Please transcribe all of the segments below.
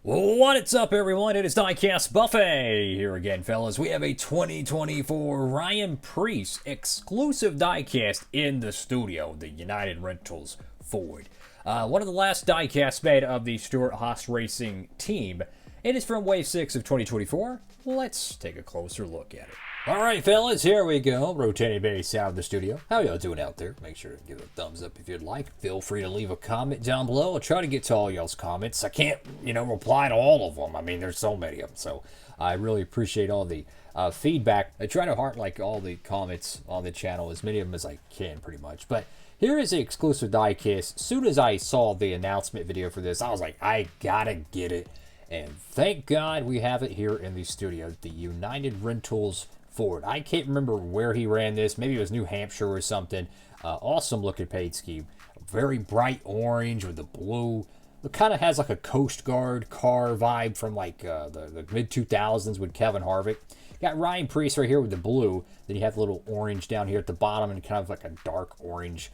What's up, everyone? It is Diecastbuffet here again, fellas. We have a 2024 Ryan Preece exclusive diecast in the studio, the United Rentals Ford. One of the last diecasts made of the Stewart-Haas Racing team. It is from Wave 6 of 2024. Let's take a closer look at it. Alright, fellas, here we go. Rotating base out of the studio. How y'all doing out there? Make sure to give it a thumbs up if you'd like. Feel free to leave a comment down below. I'll try to get to all y'all's comments. I can't, reply to all of them. I mean, there's so many of them. So I really appreciate all the feedback. I try to heart like all the comments on the channel, as many of them as I can, pretty much. But here is the exclusive diecast. As soon as I saw the announcement video for this, I was like, I gotta get it. And thank God we have it here in the studio. The United Rentals Ford. I can't remember where he ran this. Maybe it was New Hampshire or something. Awesome looking paint scheme. Very bright orange with the blue. It kind of has like a Coast Guard car vibe from like the mid-2000s with Kevin Harvick. Got Ryan Preece right here with the blue. Then you have a little orange down here at the bottom and kind of like a dark orange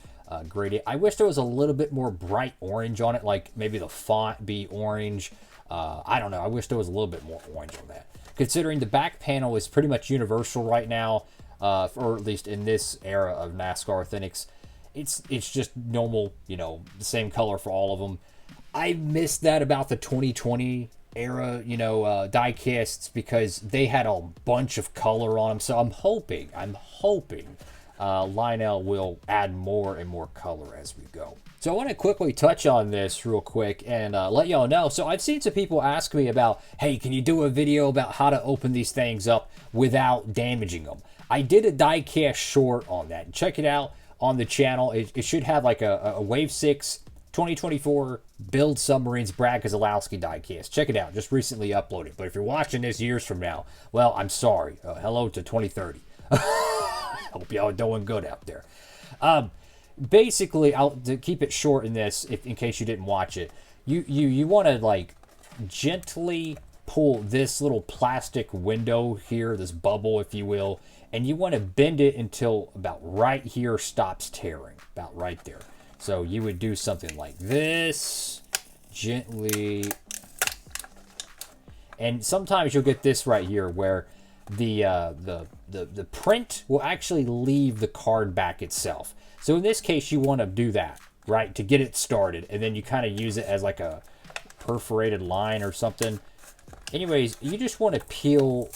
gradient. I wish there was a little bit more bright orange on it, like maybe the font be orange. I don't know. I wish there was a little bit more orange on that. Considering the back panel is pretty much universal right now, or at least in this era of NASCAR Authentics, it's just normal, the same color for all of them. I missed that about the 2020 era, diecasts, because they had a bunch of color on them. So I'm hoping Lionel will add more and more color as we go. So I want to quickly touch on this real quick and let y'all know. So I've seen some people ask me about, hey, can you do a video about how to open these things up without damaging them? I did a diecast short on that. Check it out on the channel. It should have like a Wave 6 2024 Build Submarines Brad Keselowski diecast. Check it out. Just recently uploaded. But if you're watching this years from now, well, I'm sorry. Hello to 2030. Hope y'all are doing good out there. Basically, to keep it short in this, in case you didn't watch it, you want to like gently pull this little plastic window here, this bubble, if you will, and you want to bend it until about right here stops tearing, about right there. So you would do something like this, gently, and sometimes you'll get this right here where the print will actually leave the card back itself. So in this case, you want to do that, right, to get it started. And then you kind of use it as like a perforated line or something. Anyways, you just want to peel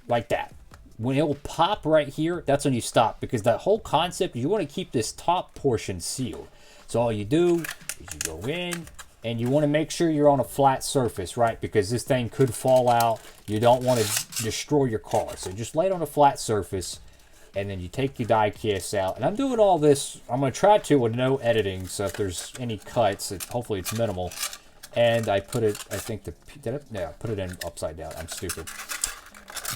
like that. When it will pop right here, that's when you stop. Because that whole concept, you want to keep this top portion sealed. So all you do is you go in, and you want to make sure you're on a flat surface, right? Because this thing could fall out. You don't want to destroy your car. So just lay it on a flat surface. And then you take your diecast out. And I'm doing all this, I'm going to try to with no editing. So if there's any cuts, hopefully it's minimal. And I put it, I think, put it in upside down. I'm stupid.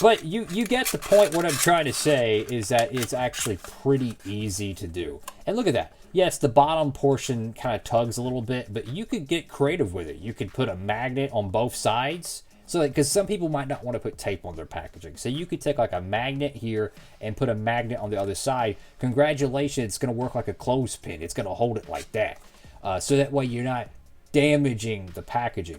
But you get the point. What I'm trying to say is that it's actually pretty easy to do. And look at that. Yes, the bottom portion kind of tugs a little bit. But you could get creative with it. You could put a magnet on both sides. So, because some people might not want to put tape on their packaging. So you could take like a magnet here and put a magnet on the other side. Congratulations, it's going to work like a clothespin. It's going to hold it like that. So that way you're not damaging the packaging.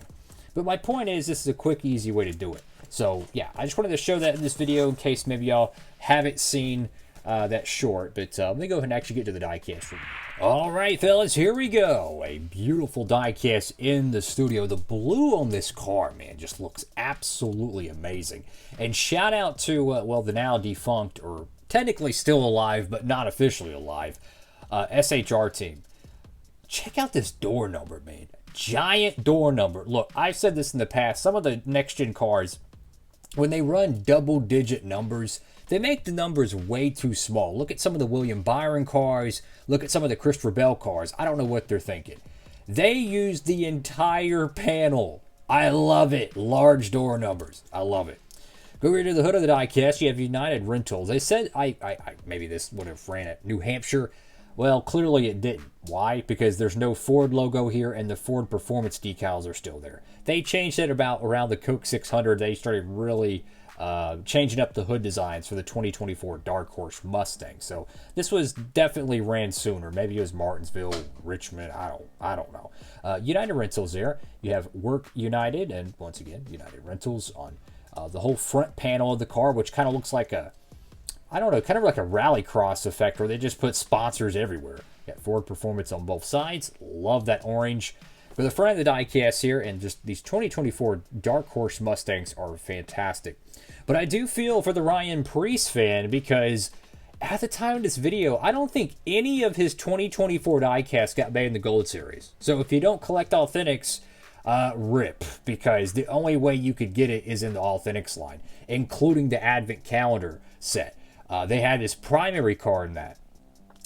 But my point is, this is a quick, easy way to do it. So yeah, I just wanted to show that in this video in case maybe y'all haven't seen that short. But let me go ahead and actually get to the diecast. All right, fellas, here we go. A beautiful diecast in the studio. The blue on this car, man, just looks absolutely amazing. And shout out to, well, the now defunct, or technically still alive, but not officially alive, SHR team. Check out this door number, man. Giant door number. Look, I've said this in the past. Some of the next-gen cars, when they run double-digit numbers, they make the numbers way too small. Look at some of the William Byron cars. Look at some of the Christopher Bell cars. I don't know what they're thinking. They use the entire panel. I love it. Large door numbers. I love it. Go over to the hood of the diecast. You have United Rentals. They said maybe this would have ran at New Hampshire. Well, clearly it didn't. Why? Because there's no Ford logo here, and the Ford Performance decals are still there. They changed it around the Coke 600. They started really changing up the hood designs for the 2024 Dark Horse Mustang. So this was definitely ran sooner. Maybe it was Martinsville, Richmond. I don't know. United Rentals there. You have Work United, and once again, United Rentals on the whole front panel of the car, which kind of looks like a, I don't know, kind of like a rallycross effect where they just put sponsors everywhere. Got Ford Performance on both sides. Love that orange. For the front of the diecast here, and just these 2024 Dark Horse Mustangs are fantastic. But I do feel for the Ryan Preece fan, because at the time of this video, I don't think any of his 2024 diecast got made in the Gold Series. So if you don't collect Authentics, rip, because the only way you could get it is in the Authentics line, including the Advent Calendar set. They had this primary car in that.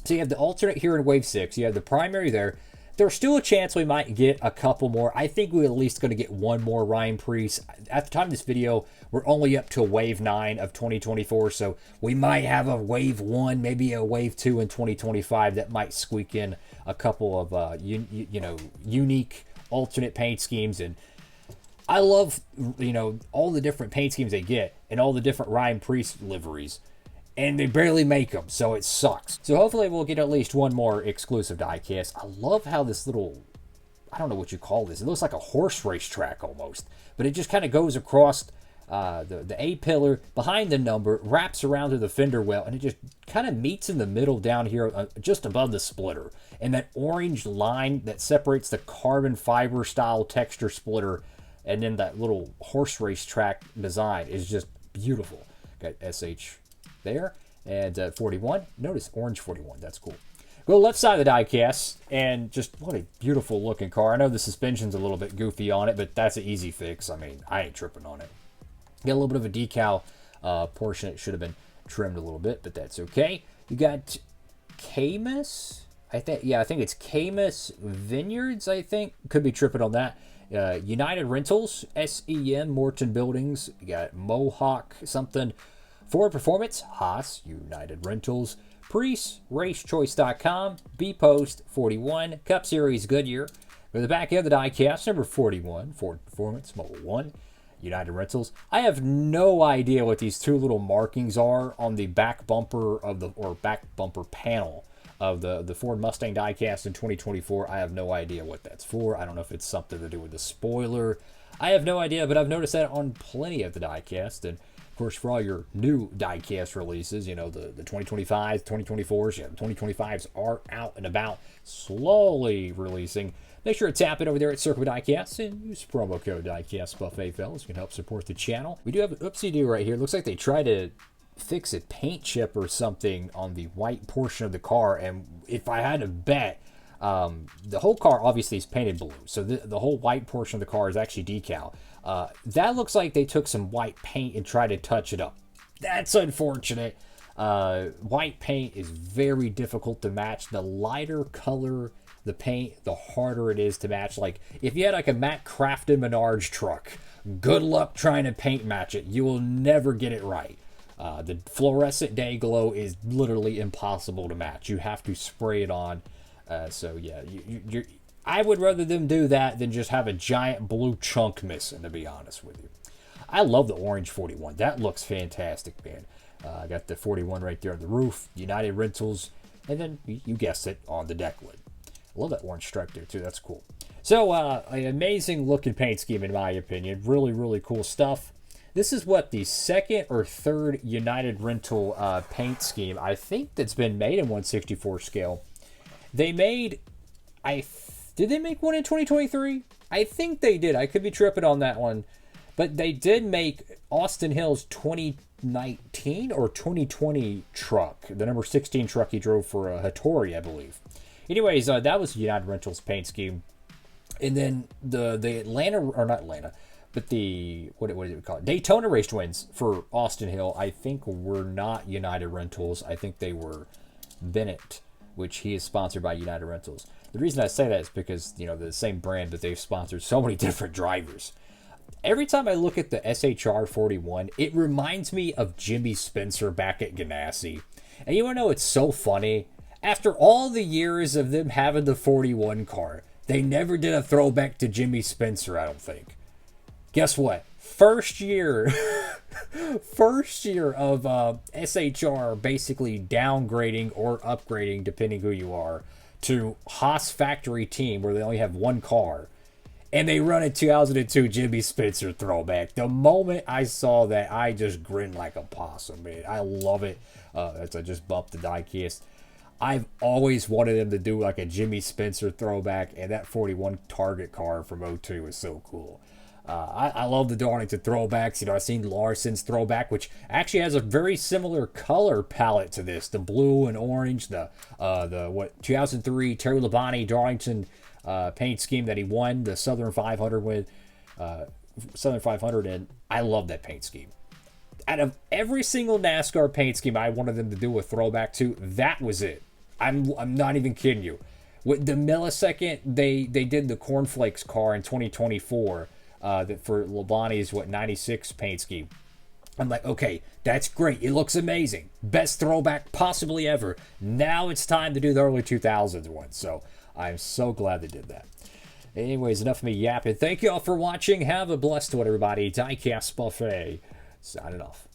So you have the alternate here in Wave 6. You have the primary there. There's still a chance we might get a couple more. I think we're at least going to get one more Ryan Preece. At the time of this video, we're only up to Wave 9 of 2024, so we might have a Wave 1, maybe a Wave 2 in 2025 that might squeak in a couple of, unique alternate paint schemes. And I love, all the different paint schemes they get and all the different Ryan Preece liveries. And they barely make them, so it sucks. So hopefully we'll get at least one more exclusive diecast. I love how this little, I don't know what you call this. It looks like a horse race track almost. But it just kind of goes across the A-pillar, behind the number, wraps around to the fender well, and it just kind of meets in the middle down here, just above the splitter. And that orange line that separates the carbon fiber style texture splitter and then that little horse race track design is just beautiful. Got SH there, and 41. Notice orange 41. That's cool. Go left side of the diecast, and just what a beautiful looking car. I know the suspension's a little bit goofy on it, but that's an easy fix. I mean, I ain't tripping on it. Got a little bit of a decal portion. It should have been trimmed a little bit, but that's okay. You got Camus. I think it's Camus Vineyards. I think could be tripping on that. United Rentals, SEM Morton Buildings. You got Mohawk something. Ford Performance, Haas, United Rentals, Preece, RaceChoice.com, B Post, 41, Cup Series Goodyear. Go to the back of the diecast, number 41, Ford Performance, Model 1, United Rentals. I have no idea what these two little markings are on the back bumper back bumper panel of the Ford Mustang diecast in 2024. I have no idea what that's for. I don't know if it's something to do with the spoiler. I have no idea, but I've noticed that on plenty of the diecast. And of course, for all your new diecast releases, the 2025s, 2024s, the 2025s are out and about, slowly releasing. Make sure to tap it over there at Circle Diecast and use promo code Diecastbuffet, fellas. You can help support the channel. We do have an oopsie-doo right here. Looks like they tried to fix a paint chip or something on the white portion of the car, and if I had to bet, the whole car obviously is painted blue, so the whole white portion of the car is actually decal. That looks like they took some white paint and tried to touch it up. That's unfortunate. White paint is very difficult to match. The lighter color the paint, the harder it is to match. Like if you had like a Matt Crafton Menards truck, good luck trying to paint match it. You will never get it right. The fluorescent day glow is literally impossible to match. You have to spray it on. So yeah, I would rather them do that than just have a giant blue chunk missing, to be honest with you. I love the orange 41. That looks fantastic, man. I got the 41 right there on the roof, United Rentals, and then, you guessed it, on the deck lid. I love that orange stripe there, too. That's cool. So, an amazing looking paint scheme, in my opinion. Really, really cool stuff. This is what, the second or third United Rental paint scheme, I think, that's been made in 1/64 scale. They made, did they make one in 2023? I think they did. I could be tripping on that one. But they did make Austin Hill's 2019 or 2020 truck, the number 16 truck he drove for Hattori, I believe. Anyways, that was United Rentals paint scheme. And then the Atlanta, or not Atlanta, but the, what do we call it? Daytona race twins for Austin Hill, I think were not United Rentals. I think they were Bennett, which he is sponsored by United Rentals. The reason I say that is because, they're the same brand, but they've sponsored so many different drivers. Every time I look at the SHR 41, it reminds me of Jimmy Spencer back at Ganassi. And you want to know what's so funny? After all the years of them having the 41 car, they never did a throwback to Jimmy Spencer, I don't think. Guess what? First year First year of SHR basically downgrading or upgrading, depending who you are, to Haas factory team where they only have one car. And they run a 2002 Jimmy Spencer throwback. The moment I saw that, I just grinned like a possum, man. I love it. As I just bumped the diecast. I've always wanted them to do like a Jimmy Spencer throwback, and that 41 Target car from '02 is so cool. I love the Darlington throwbacks. You know, I've seen Larson's throwback, which actually has a very similar color palette to this. The blue and orange, the 2003 Terry Labonte Darlington paint scheme that he won the Southern 500 with, Southern 500, and I love that paint scheme. Out of every single NASCAR paint scheme I wanted them to do a throwback to, that was it. I'm not even kidding you. With the millisecond they did the Cornflakes car in 2024, that for Labonte's 96 paint scheme. I'm like, okay, that's great. It looks amazing. Best throwback possibly ever. Now it's time to do the early 2000s one. So I'm so glad they did that. Anyways, enough of me yapping. Thank you all for watching. Have a blessed one, everybody. Diecastbuffet signing off.